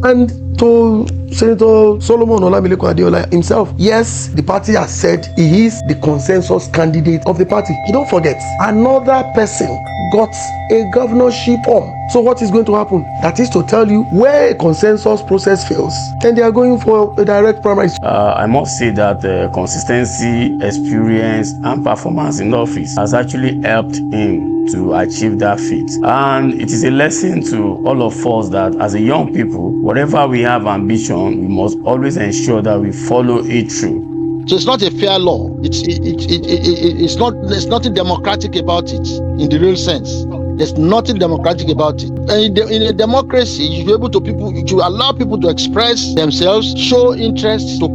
And to Senator Solomon Olamilekan Adeola himself, yes, the party has said he is the consensus candidate of the party. You don't forget, another person got a governorship form. So what is going to happen? That is to tell you, where a consensus process fails, then they are going for a direct primary. I must say that consistency, experience, and performance in office has actually helped him to achieve that feat. And it is a lesson to all of us that as a young people, whatever we have ambition, we must always ensure that we follow it through. So it's not a fair law. It's not. There's nothing democratic about it in the real sense. There's nothing democratic about it. And in a democracy, you should be able to allow people to express themselves, show interest to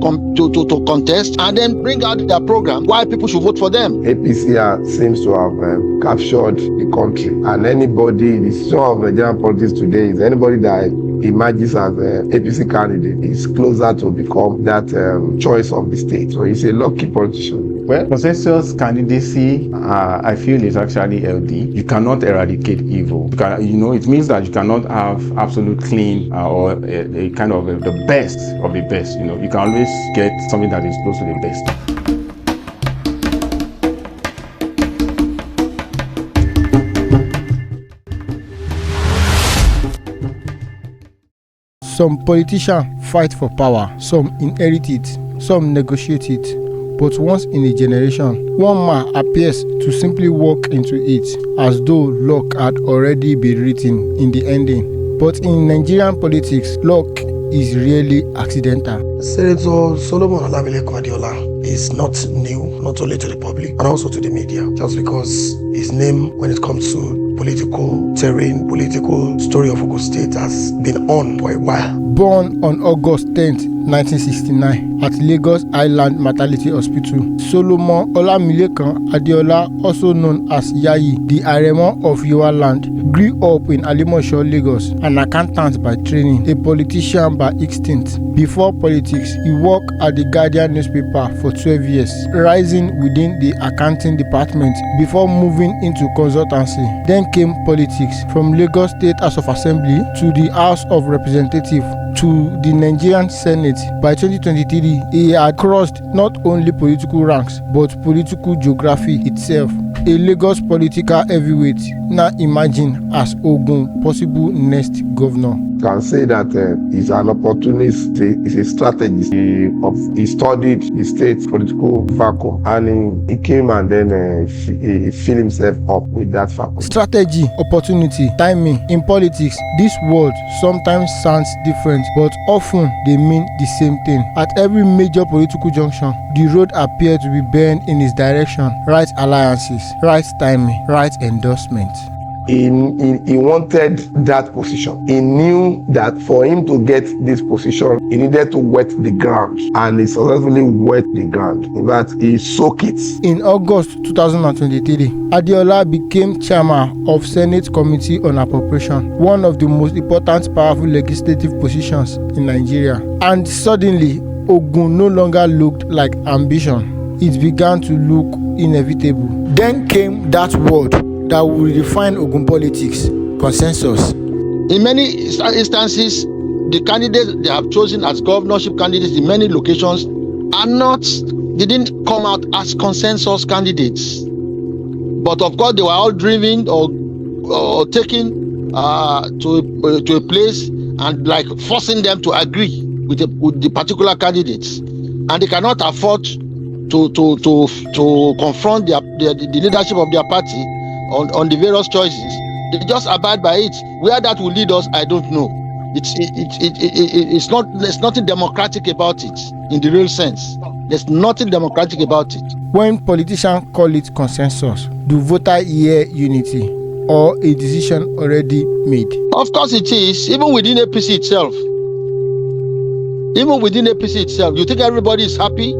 contest, and then bring out their program why people should vote for them. APC seems to have captured the country, and anybody, the decision of Nigerian politics today is anybody that emerges as an APC candidate is closer to become that choice of the state. So he's a lucky politician. Well, consensus candidacy, I feel, is actually healthy. You cannot eradicate evil. It means that you cannot have absolute clean or a kind of the best of the best. You can always get something that is close to the best. Some politicians fight for power, some inherit it, some negotiate it. But once in a generation, one man appears to simply walk into it as though luck had already been written in the ending. But in Nigerian politics, luck is really accidental. Senator Solomon Olamilekan Adeola is not new, not only to the public, and also to the media, just because his name, when it comes to political terrain, political story of Ogun State, has been on for a while. Born on August 10th, 1969, at Lagos Island Maternity Hospital, Solomon Olamilekan Adeola, also known as Yayi, the Aremo of Yowa Land, grew up in Alimosho, Lagos, an accountant by training, a politician by instinct. Before politics, he worked at the Guardian newspaper for 12 years, rising within the accounting department before moving into consultancy. Then came politics, from Lagos State House of Assembly to the House of Representatives to the Nigerian Senate. By 2023, he had crossed not only political ranks but political geography itself. A Lagos political heavyweight, now imagine as Ogun possible next governor. Can say that he's an opportunist, he's a strategist. He studied the state political vacuum, and he came and then he filled himself up with that vacuum. Strategy, opportunity, timing. In politics, this word sometimes sounds different, but often they mean the same thing. At every major political junction, the road appeared to be bent in his direction. Right alliances, right timing, right endorsement. He wanted that position. He knew that for him to get this position, he needed to wet the ground, and he successfully wet the ground. In fact, he soaked it. In August 2023, Adeola became chairman of Senate Committee on Appropriation, one of the most important powerful legislative positions in Nigeria. And suddenly, Ogun no longer looked like ambition. It began to look inevitable. Then came that word that will redefine Ogun politics: consensus. In many instances, the candidates they have chosen as governorship candidates in many locations they didn't come out as consensus candidates. But of course, they were all driven or taken to a place and like forcing them to agree with the particular candidates, and they cannot afford to confront the leadership of their party on the various choices. They just abide by it. Where that will lead us, I don't know. There's nothing democratic about it in the real sense. There's nothing democratic about it. When politicians call it consensus, do voters hear unity or a decision already made? Of course it is, even within APC itself. Even within APC itself, you think everybody is happy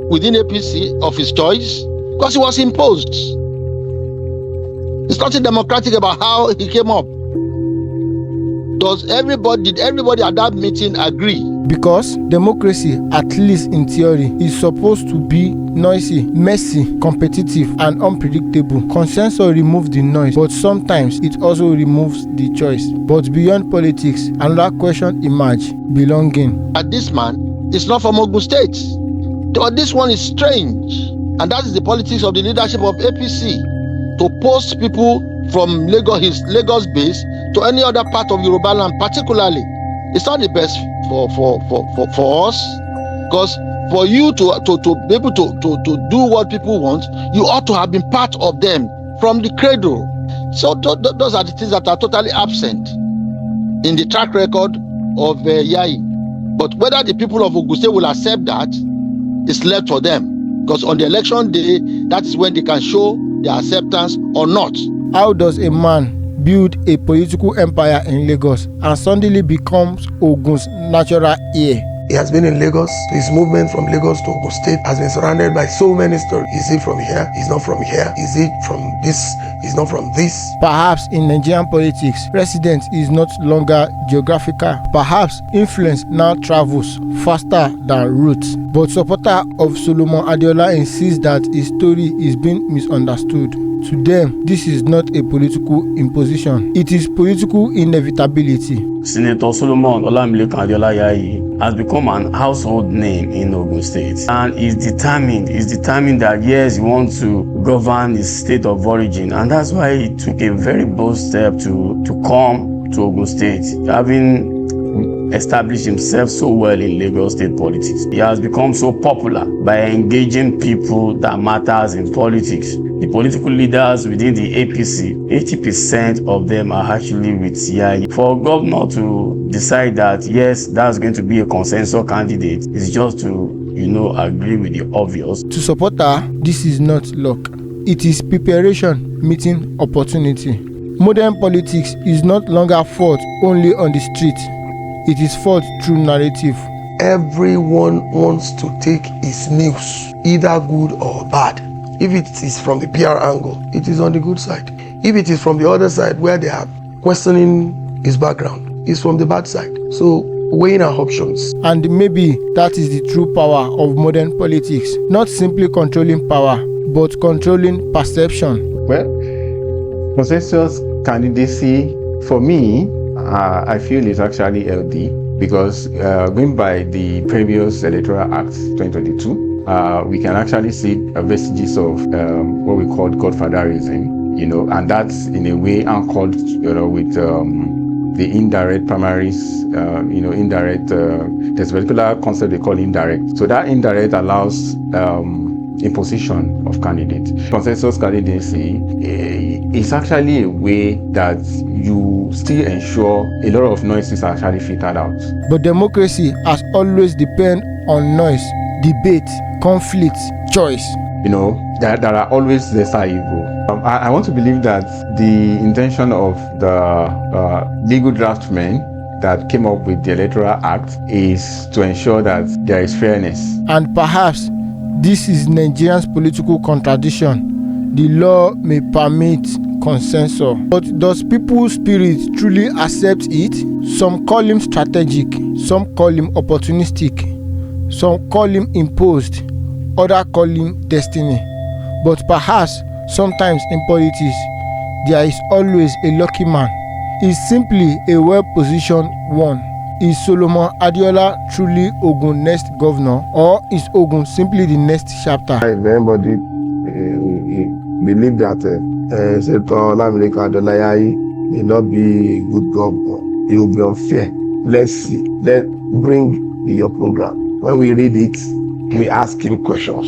within APC of his choice? Because it was imposed. It's nothing democratic about how he came up. Did everybody at that meeting agree? Because democracy, at least in theory, is supposed to be noisy, messy, competitive, and unpredictable. Consensus removes the noise, but sometimes it also removes the choice. But beyond politics, another question emerges: belonging. This man is not from Ogun State. But this one is strange. And that is the politics of the leadership of APC, to post people from Lagos base to any other part of Yoruba land, particularly. It's not the best for us, because for you to be able to do what people want, you ought to have been part of them from the cradle. So those are the things that are totally absent in the track record of Yayi. But whether the people of Ogun State will accept that is left for them, because on the election day, that is when they can show their acceptance or not. How does a man build a political empire in Lagos and suddenly becomes Ogun's natural heir? He has been in Lagos. His movement from Lagos to Ogun State has been surrounded by so many stories. Is he from here? He's not from here. Is he from this? He's not from this. Perhaps in Nigerian politics, residence is not longer geographical. Perhaps influence now travels faster than roots. But supporter of Solomon Adeola insists that his story is being misunderstood. To them, this is not a political imposition. It is political inevitability. Senator Solomon Olamilekan Adeola Yayi has become an household name in Ogun State, and is determined that yes, he wants to govern his state of origin, and that's why he took a very bold step to come to Ogun State, having established himself so well in Lagos state politics. He has become so popular by engaging people that matters in politics. The political leaders within the APC, 80% of them are actually with Yayi. For a governor to decide that yes, that's going to be a consensus candidate is just to, agree with the obvious. To support her, this is not luck. It is preparation meeting opportunity. Modern politics is not longer fought only on the street. It is fought through narrative. Everyone wants to take his news, either good or bad. If it is from the PR angle, it is on the good side. If it is from the other side where they are questioning his background, it's from the bad side. So weighing our options. And maybe that is the true power of modern politics. Not simply controlling power, but controlling perception. Well, consensus candidacy, for me, I feel is actually LD, because going by the previous Electoral Act 2022, we can actually see vestiges of what we call godfatherism, and that's in a way anchored, with the indirect primaries, there's a particular concept they call indirect. So that indirect allows imposition of candidates. Consensus candidacy is actually a way that you still ensure a lot of noises are actually filtered out. But democracy has always depended on noise, debate, conflict, choice. There are always lesser evil. I want to believe that the intention of the legal draftsmen that came up with the Electoral Act is to ensure that there is fairness. And perhaps this is Nigeria's political contradiction. The law may permit consensus, but does people's spirit truly accept it? Some call him strategic, some call him opportunistic, some call him imposed, others call him destiny. But perhaps sometimes in politics, there is always a lucky man. He's simply a well-positioned one. Is Solomon Adeola truly Ogun's next governor, or is Ogun simply the next chapter? If anybody believe that Senator Olamilekan Adeola Yayi may not be a good governor, it will be unfair. Let's see. Let's bring your program. When we read it, we ask him questions.